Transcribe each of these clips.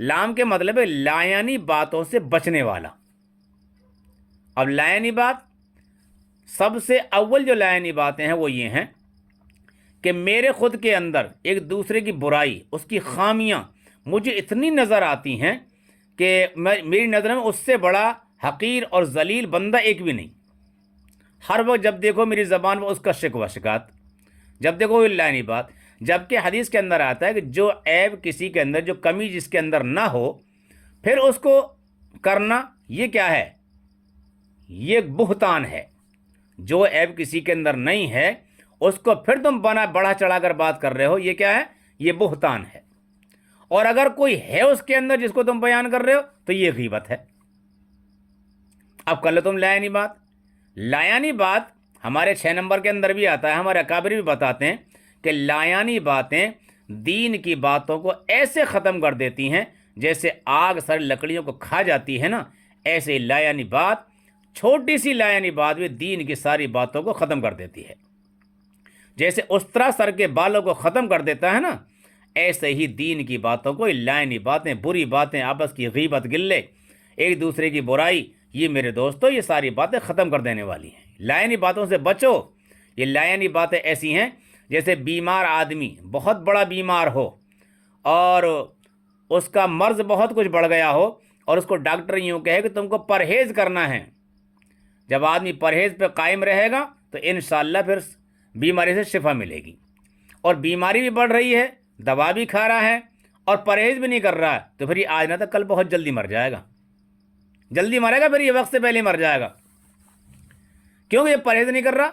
لام کے مطلب ہے لایانی باتوں سے بچنے والا۔ اب لایانی بات، سب سے اول جو لایانی باتیں ہیں وہ یہ ہیں کہ میرے خود کے اندر ایک دوسرے کی برائی، اس کی خامیاں مجھے اتنی نظر آتی ہیں کہ میری نظر میں اس سے بڑا حقیر اور ذلیل بندہ ایک بھی نہیں۔ ہر وقت جب دیکھو میری زبان پر اس کا شکوہ شکایت، جب دیکھو وہ لایانی بات۔ جبکہ حدیث کے اندر آتا ہے کہ جو عیب کسی کے اندر، جو کمی جس کے اندر نہ ہو، پھر اس کو کرنا، یہ کیا ہے؟ یہ بہتان ہے۔ جو عیب کسی کے اندر نہیں ہے اس کو پھر تم بڑھا چڑھا کر بات کر رہے ہو، یہ کیا ہے؟ یہ بہتان ہے۔ اور اگر کوئی ہے اس کے اندر جس کو تم بیان کر رہے ہو تو یہ غیبت ہے۔ اب کر لو تم لایانی بات۔ لایانی بات ہمارے 6 نمبر کے اندر بھی آتا ہے، ہمارے اکابر بھی بتاتے ہیں کہ لایانی باتیں دین کی باتوں کو ایسے ختم کر دیتی ہیں جیسے آگ سر لکڑیوں کو کھا جاتی ہے نا، ایسے لایانی بات، چھوٹی سی لایانی بات بھی دین کی ساری باتوں کو ختم کر دیتی ہے۔ جیسے استرا سر کے بالوں کو ختم کر دیتا ہے نا، ایسے ہی دین کی باتوں کو لایانی باتیں، بری باتیں، آپس کی غیبت، گلے، ایک دوسرے کی برائی، یہ میرے دوستو یہ ساری باتیں ختم کر دینے والی ہیں۔ لایانی باتوں سے بچو۔ یہ لایانی باتیں ایسی ہیں جیسے بیمار آدمی، بہت بڑا بیمار ہو اور اس کا مرض بہت کچھ بڑھ گیا ہو، اور اس کو ڈاکٹر یوں کہے کہ تم کو پرہیز کرنا ہے۔ جب آدمی پرہیز پہ قائم رہے گا تو انشاءاللہ پھر بیماری سے شفا ملے گی۔ اور بیماری بھی بڑھ رہی ہے، دوا بھی کھا رہا ہے اور پرہیز بھی نہیں کر رہا ہے، تو پھر یہ آج نہ تک کل بہت جلدی مر جائے گا، جلدی مرے گا، پھر یہ وقت سے پہلے مر جائے گا، کیونکہ یہ پرہیز نہیں کر رہا۔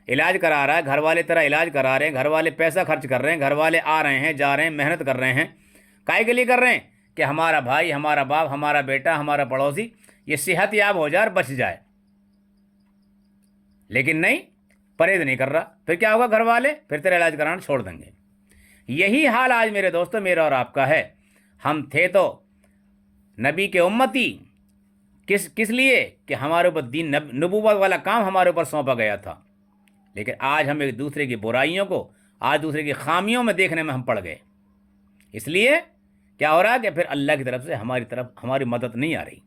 علاج کرا رہا ہے، گھر والے طرح علاج کرا رہے ہیں، گھر والے پیسہ خرچ کر رہے ہیں، گھر والے آ رہے ہیں جا رہے ہیں، محنت کر رہے ہیں، کائے کے لیے کر رہے ہیں؟ کہ ہمارا بھائی، ہمارا باپ، ہمارا بیٹا، ہمارا پڑوسی یہ صحت یاب ہو جائے اور بچ جائے۔ لیکن نہیں، پرہیز نہیں کر رہا، پھر کیا ہوگا؟ گھر والے پھر تیرا علاج کرانا چھوڑ دیں گے۔ یہی حال آج میرے دوستو میرا اور آپ کا ہے۔ ہم تھے تو نبی کے امتی، کس لیے؟ کہ ہمارے اوپر دین نبوت والا کام ہمارے اوپر سونپا گیا تھا، لیکن آج ہم ایک دوسرے کی برائیوں کو، آج دوسرے کی خامیوں میں دیکھنے میں ہم پڑ گئے۔ اس لیے کیا ہو رہا ہے کہ پھر اللہ کی طرف سے ہماری مدد نہیں آ رہی۔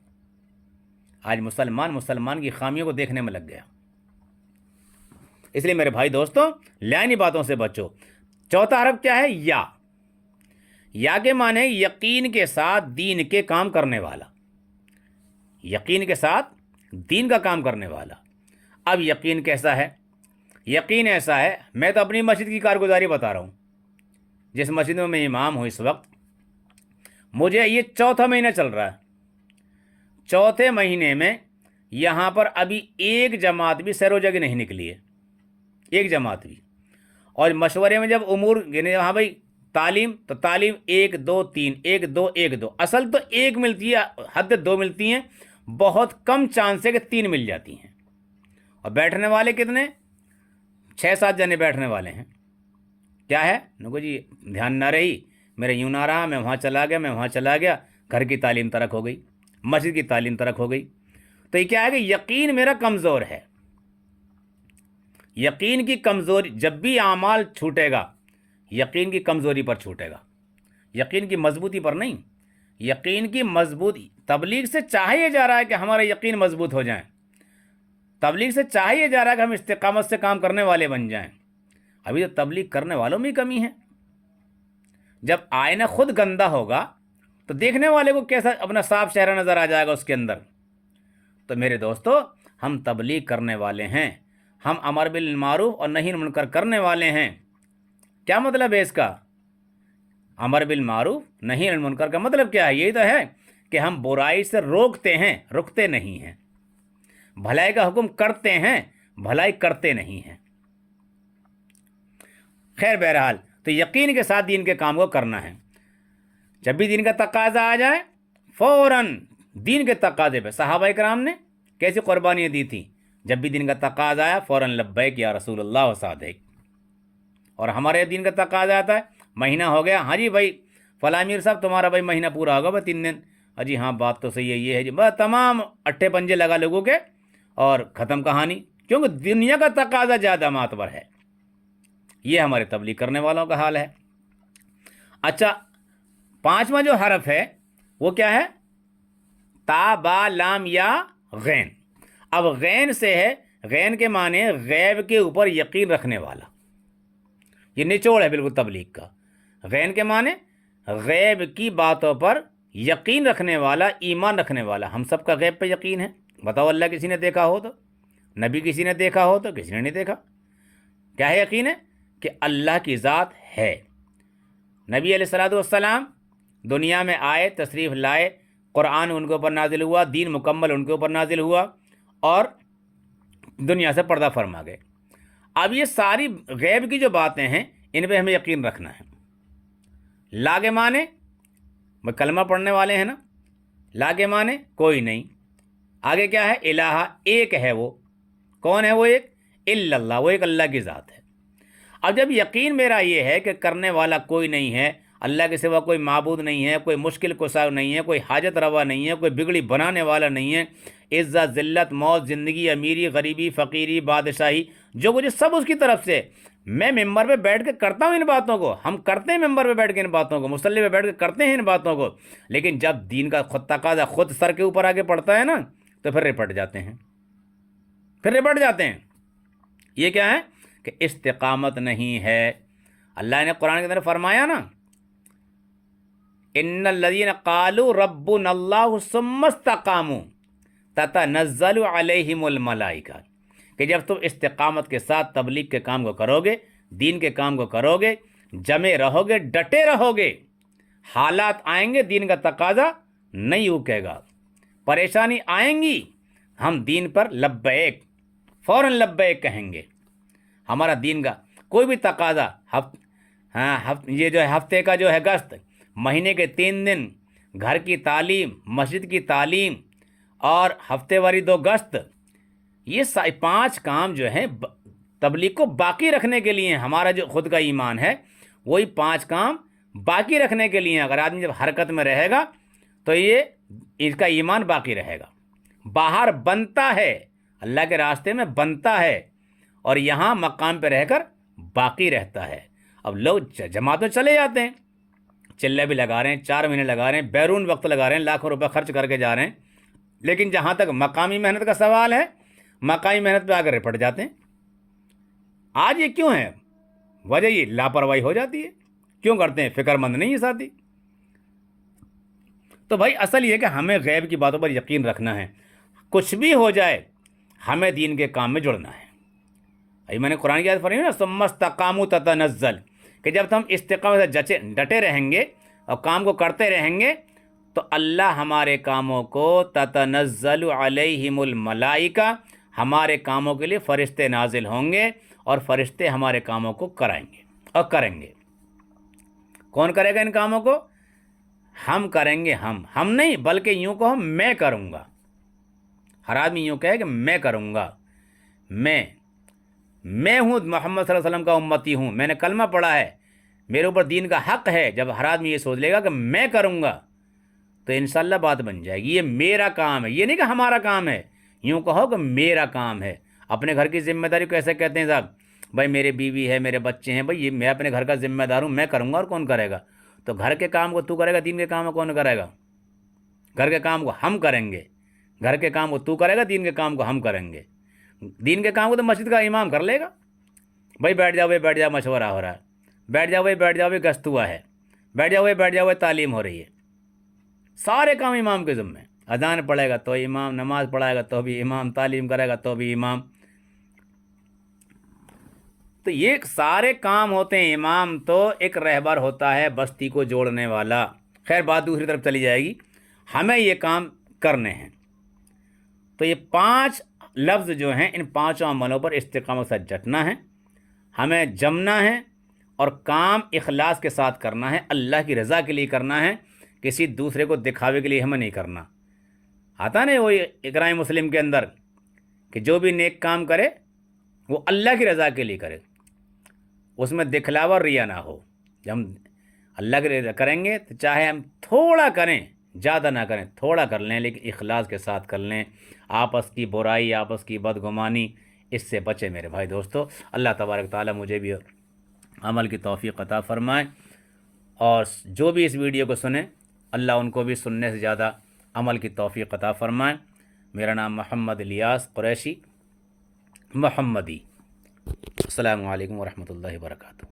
آج مسلمان کی خامیوں کو دیکھنے میں لگ گیا۔ اس لیے میرے بھائی دوستوں، لایانی باتوں سے بچو۔ چوتھا حرف کیا ہے؟ یا۔ یا کے معنی یقین کے ساتھ دین کے کام کرنے والا، یقین کے ساتھ دین کا کام کرنے والا۔ اب یقین کیسا ہے؟ یقین ایسا ہے، میں تو اپنی مسجد کی کارگزاری بتا رہا ہوں، جس مسجد میں میں امام ہوں اس وقت، مجھے یہ چوتھا مہینہ چل رہا ہے، چوتھے مہینے میں یہاں پر ابھی ایک جماعت بھی سیر و جگہ نہیں نکلی ہے، ایک جماعت بھی۔ اور مشورے میں جب امور گنے، ہاں بھائی تعلیم، تو تعلیم 1 2 3، 1 2 1 2، اصل تو 1 ملتی ہے، حد 2 ملتی ہیں، بہت کم چانس ہے کہ 3 مل جاتی ہیں۔ اور بیٹھنے والے کتنے؟ 6-7 جنے بیٹھنے والے ہیں۔ کیا ہے؟ نکو جی دھیان نہ رہی، میرے یوں نہ رہا، میں وہاں چلا گیا، میں وہاں چلا گیا، گھر کی تعلیم ترک ہو گئی، مسجد کی تعلیم ترک ہو گئی۔ تو یہ کیا ہے کہ یقین میرا کمزور ہے۔ یقین کی کمزوری، جب بھی اعمال چھوٹے گا یقین کی کمزوری پر چھوٹے گا، یقین کی مضبوطی پر نہیں۔ یقین کی مضبوطی، تبلیغ سے چاہیے جا رہا ہے کہ ہمارا یقین مضبوط ہو جائیں، تبلیغ سے چاہیے جا رہا ہے کہ ہم استقامت سے کام کرنے والے بن جائیں۔ ابھی تو تبلیغ کرنے والوں میں کمی ہے۔ جب آئینہ خود گندا ہوگا تو دیکھنے والے کو کیسا اپنا صاف چہرہ نظر آ جائے گا اس کے اندر۔ تو میرے دوستو، ہم تبلیغ کرنے والے ہیں، ہم امر بالمعروف اور نہی عن المنکر کرنے والے ہیں۔ کیا مطلب ہے اس کا؟ امر بالمعروف نہی عن المنکر کا مطلب کیا ہے؟ یہی تو ہے کہ ہم برائی سے روکتے ہیں، رکتے نہیں ہیں، بھلائی کا حکم کرتے ہیں، بھلائی کرتے نہیں ہیں۔ خیر بہرحال، تو یقین کے ساتھ دین کے کام کو کرنا ہے۔ جب بھی دین کا تقاضا آ جائے فوراً دین کے تقاضے پہ صحابہ کرام نے کیسی قربانیاں دی تھیں؟ جب بھی دین کا تقاضا آیا فوراً لبیک یا رسول اللہ و صادق۔ اور ہمارے دین کا تقاضا آتا ہے، مہینہ ہو گیا، ہاں جی بھائی فلاں امیر صاحب تمہارا بھائی مہینہ پورا ہوگا بھائی 3 دن، جی ہاں بات تو صحیح ہے، یہ ہے جی، بس تمام اٹھے پنجے لگا لوگوں کے اور ختم کہانی، کیونکہ دنیا کا تقاضا زیادہ معتبر ہے۔ یہ ہمارے تبلیغ کرنے والوں کا حال ہے۔ اچھا، 5واں جو حرف ہے وہ کیا ہے؟ تا با لام یا غین. اب غین سے ہے، غین کے معنی غیب کے اوپر یقین رکھنے والا. یہ نچوڑ ہے بالکل تبلیغ کا. غین کے معنی غیب کی باتوں پر یقین رکھنے والا، ایمان رکھنے والا. ہم سب کا غیب پہ یقین ہے. بتاؤ اللہ کسی نے دیکھا ہو تو، نبی کسی نے دیکھا ہو تو، کسی نے نہیں دیکھا. کیا ہے یقین ہے؟ کہ اللہ کی ذات ہے. نبی علیہ الصلوۃ والسلام دنیا میں آئے، تشریف لائے، قرآن ان کے اوپر نازل ہوا، دین مکمل ان کے اوپر نازل ہوا اور دنیا سے پردہ فرما گئے. اب یہ ساری غیب کی جو باتیں ہیں ان پہ ہمیں یقین رکھنا ہے. لا کے معنی کلمہ پڑھنے والے ہیں نا، لا کے معنی کوئی نہیں. آگے کیا ہے؟ الہ، ایک ہے وہ. کون ہے وہ ایک؟ الا اللہ، وہ ایک اللہ کی ذات ہے. اب جب یقین میرا یہ ہے کہ کرنے والا کوئی نہیں ہے، اللہ کے سوا کوئی معبود نہیں ہے، کوئی مشکل کشا نہیں ہے، کوئی حاجت روا نہیں ہے، کوئی بگڑی بنانے والا نہیں ہے، عزت ذلت موت زندگی امیری غریبی فقیری بادشاہی جو کچھ سب اس کی طرف سے. میں ممبر پہ بیٹھ کے کرتا ہوں ان باتوں کو، ہم کرتے ہیں ممبر پہ بیٹھ کے ان باتوں کو، مصلی پہ بیٹھ کے کرتے ہیں ان باتوں کو، لیکن جب دین کا خود تقاضا خود سر کے اوپر آگے پڑتا ہے نا تو پھر رپٹ جاتے ہیں، پھر رپٹ جاتے ہیں. یہ کیا ہے؟ کہ استقامت نہیں ہے. اللہ نے قرآن کے اندر فرمایا نا، ان الذین قالوا ربنا اللہ ثم استقاموا تتنزل علیہم الملائکہ، کہ جب تم استقامت کے ساتھ تبلیغ کے کام کو کرو گے، دین کے کام کو کرو گے، جمے رہو گے، ڈٹے رہو گے، حالات آئیں گے، دین کا تقاضا نہیں رکے گا، پریشانی آئیں گی، ہم دین پر لبیک فوراً لبیک کہیں گے. ہمارا دین کا کوئی بھی تقاضا یہ جو ہے ہفتے کا جو ہے گشت، مہینے کے 3 دن، گھر کی تعلیم، مسجد کی تعلیم اور ہفتے واری 2 گشت، یہ 5 کام جو ہیں تبلیغ کو باقی رکھنے کے لیے. ہمارا جو خود کا ایمان ہے وہی 5 کام باقی رکھنے کے لیے. اگر آدمی جب حرکت میں رہے گا تو یہ اس کا ایمان باقی رہے گا. باہر بنتا ہے، اللہ کے راستے میں بنتا ہے، اور یہاں مقام پہ رہ کر باقی رہتا ہے. اب لوگ جماعتوں چلے جاتے ہیں، چلے بھی لگا رہے ہیں، 4 مہینے لگا رہے ہیں، بیرون وقت لگا رہے ہیں، لاکھوں روپے خرچ کر کے جا رہے ہیں، لیکن جہاں تک مقامی محنت کا سوال ہے مقامی محنت پہ آ کر رپٹ جاتے ہیں. آج یہ کیوں ہے؟ وجہ یہ لاپرواہی ہو جاتی ہے. کیوں کرتے ہیں؟ فکر مند نہیں ہے ساتھی. تو بھائی اصل یہ کہ ہمیں غیب کی باتوں پر یقین رکھنا ہے. کچھ بھی ہو جائے ہمیں دین کے کام میں جڑنا ہے. ابھی میں نے قرآن کی آیت پڑھی نا، ثم استقاموا تتنزل، کہ جب ہم استقامت سے ڈٹے رہیں گے اور کام کو کرتے رہیں گے تو اللہ ہمارے کاموں کو تتنزل علیہم الملائکہ، ہمارے کاموں کے لیے فرشتے نازل ہوں گے اور فرشتے ہمارے کاموں کو کرائیں گے اور کریں گے. کون کرے گا ان کاموں کو؟ ہم کریں گے. ہم نہیں بلکہ یوں کہو میں کروں گا. ہر آدمی یوں کہے کہ میں کروں گا. میں ہوں محمد صلی اللہ علیہ وسلم کا امتی ہوں، میں نے کلمہ پڑھا ہے، میرے اوپر دین کا حق ہے. جب ہر آدمی یہ سوچ لے گا کہ میں کروں گا تو انشاءاللہ بات بن جائے گی. یہ میرا کام ہے، یہ نہیں کہ ہمارا کام ہے. یوں کہو کہ میرا کام ہے. اپنے گھر کی ذمہ داری کو ایسے کہتے ہیں صاحب، بھائی میرے بیوی ہے، میرے بچے ہیں، بھائی یہ میں اپنے گھر کا ذمہ دار ہوں، میں کروں گا اور کون کرے گا؟ تو گھر کے کام کو تو کرے گا، دین کے کام کو کون کرے گا؟ گھر کے کام کو ہم کریں گے. گھر کے کام کو تو کرے گا، دین کے کام کو ہم کریں گے. دین کے کام کو تو مسجد کا امام کر لے گا. بھائی بیٹھ جاؤ، بھائی بیٹھ جاؤ، مشورہ ہو رہا ہے، بیٹھ جاؤ بھائی، بیٹھ جاؤ بھائی، گشت ہوا ہے، بیٹھ جاؤ بھائی، بیٹھ جاؤ بھائی، تعلیم ہو رہی ہے. سارے کام امام کے ذمہ. اذان پڑھے گا تو امام، نماز پڑھائے گا تو بھی امام، تعلیم کرے گا تو بھی امام. تو یہ سارے کام ہوتے ہیں. امام تو ایک رہبر ہوتا ہے بستی کو جوڑنے والا. خیر بات دوسری طرف چلی جائے گی. ہمیں یہ کام کرنے ہیں. تو یہ 5 لفظ جو ہیں ان 5 عملوں پر استقامت سے ڈٹنا ہے، ہمیں جمنا ہے اور کام اخلاص کے ساتھ کرنا ہے، اللہ کی رضا کے لیے کرنا ہے، کسی دوسرے کو دکھاوے کے لیے ہمیں نہیں کرنا. آتا نہیں وہی اقرائے مسلم کے اندر کہ جو بھی نیک کام کرے وہ اللہ کی رضا کے لیے کرے، اس میں دکھلاوا اور ریا نہ ہو. جب ہم اللہ کی رضا کریں گے تو چاہے ہم تھوڑا کریں، زیادہ نہ کریں، تھوڑا کر لیں لیکن اخلاص کے ساتھ کر لیں. آپس کی برائی، آپس کی بدگمانی، اس سے بچے میرے بھائی دوستو. اللہ تبارک تعالیٰ مجھے بھی عمل کی توفیق عطا فرمائے. اور جو بھی اس ویڈیو کو سنیں اللہ ان کو بھی سننے سے زیادہ عمل کی توفیق عطا فرمائیں۔ میرا نام محمد الیاس قریشی محمدی۔ السلام علیکم ورحمۃ اللہ وبرکاتہ۔